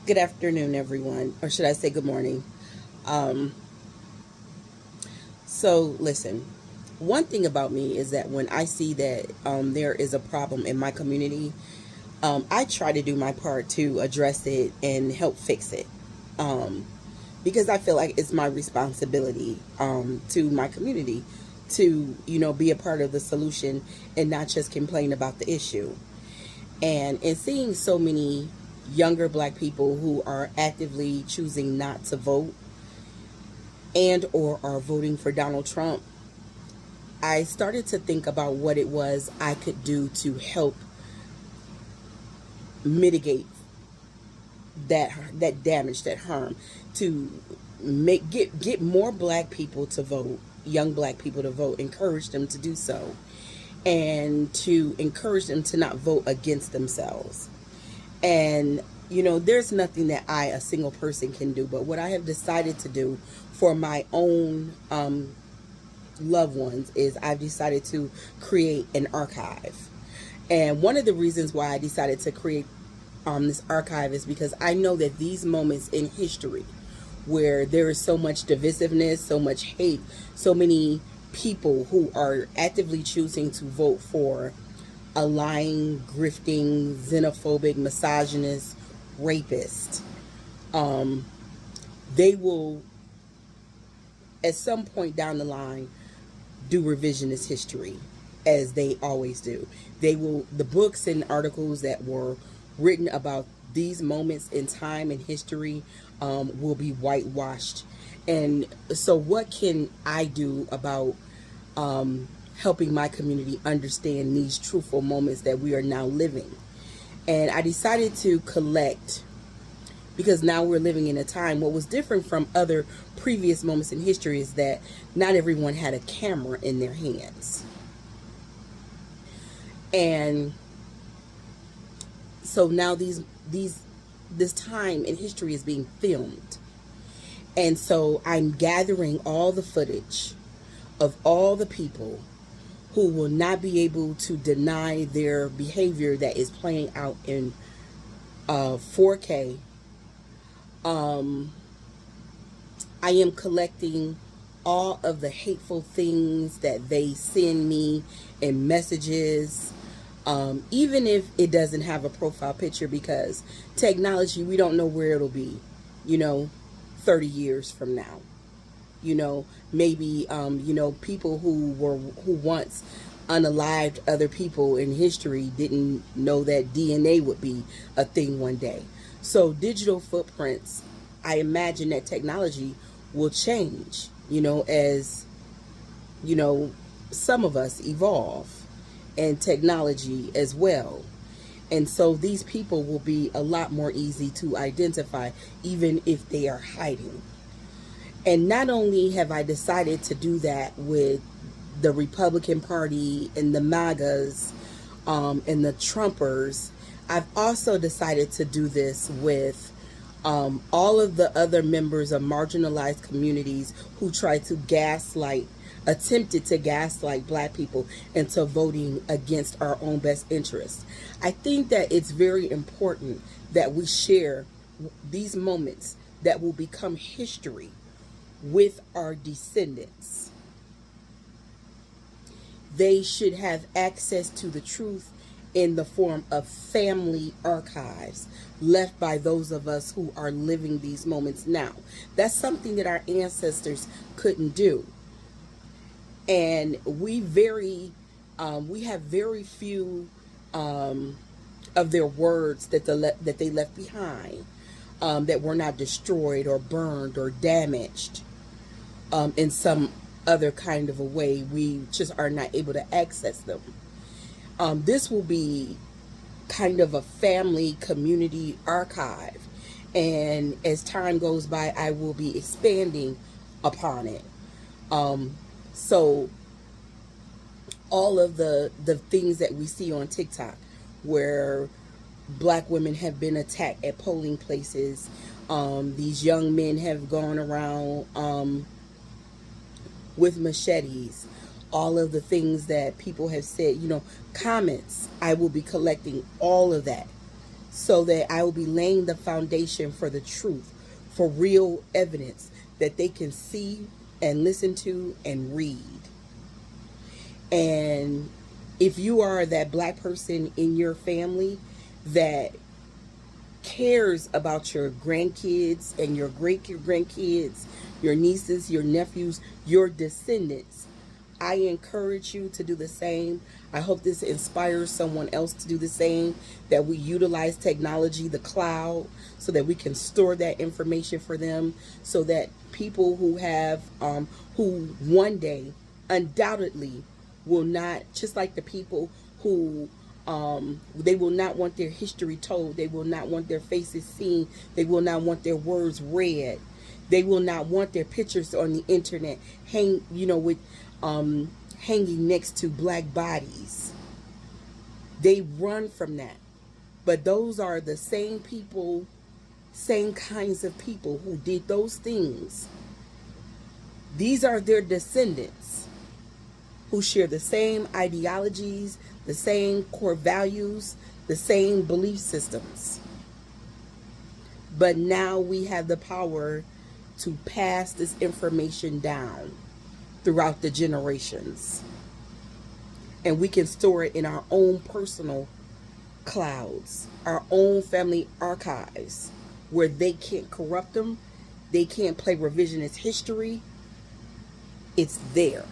Good afternoon, everyone, or should I say good morning? Um, listen, one thing about me is that when I see that there is a problem in my community, I try to do my part to address it and help fix it. Um, because I feel like it's my responsibility to my community to, be a part of the solution and not just complain about the issue. And in seeing so many younger black people who are actively choosing not to vote and or are voting for Donald Trump, I started to think about what it was I could do to help mitigate that damage, that harm, to get more black people to vote, young black people to vote, encourage them to do so, and to encourage them to not vote against themselves. And there's nothing that a single person can do, but what I have decided to do for my own loved ones is I've decided to create an archive. And one of the reasons why I decided to create this archive is because I know that these moments in history where there is so much divisiveness, so much hate, so many people who are actively choosing to vote for a lying, grifting, xenophobic, misogynist, rapist, they will, at some point down the line, do revisionist history, as they always do. They will, the books and articles that were written about these moments in time and history will be whitewashed. And so, what can I do about helping my community understand these truthful moments that we are now living? And I decided to collect, because now we're living in a time, what was different from other previous moments in history is that not everyone had a camera in their hands. And so now this time in history is being filmed. And so I'm gathering all the footage of all the people who will not be able to deny their behavior that is playing out in 4K. I am collecting all of the hateful things that they send me in messages, even if it doesn't have a profile picture, because technology, we don't know where it'll be, you know, 30 years from now. Maybe, people who once unalived other people in history didn't know that DNA would be a thing one day. So digital footprints, I imagine that technology will change, as, you know, some of us evolve, and technology as well. And so these people will be a lot more easy to identify, even if they are hiding. And not only have I decided to do that with the Republican Party and the MAGAs and the Trumpers, I've also decided to do this with all of the other members of marginalized communities who try to attempted to gaslight black people into voting against our own best interests. I think that it's very important that we share these moments that will become history with our descendants. They should have access to the truth in the form of family archives left by those of us who are living these moments now. That's something that our ancestors couldn't do. And we have very few of their words that they left behind, that were not destroyed or burned or damaged in some other kind of a way. We just are not able to access them. This will be kind of a family community archive, and as time goes by, I will be expanding upon it. So all of the things that we see on TikTok, where black women have been attacked at polling places, these young men have gone around with machetes, all of the things that people have said, comments, I will be collecting all of that so that I will be laying the foundation for the truth, for real evidence that they can see and listen to and read. And if you are that black person in your family that cares about your grandkids and your great grandkids, your nieces, your nephews, your descendants, I encourage you to do the same. I hope this inspires someone else to do the same, that we utilize technology, the cloud, so that we can store that information for them, so that people who have, who one day undoubtedly will not, just like the people who they will not want their history told, they will not want their faces seen, they will not want their words read, they will not want their pictures on the internet with hanging next to black bodies. They run from that. But those are the same people, same kinds of people who did those things. These are their descendants who share the same ideologies, the same core values, the same belief systems. But now we have the power to pass this information down throughout the generations. And we can store it in our own personal clouds, our own family archives, where they can't corrupt them, they can't play revisionist history. It's there.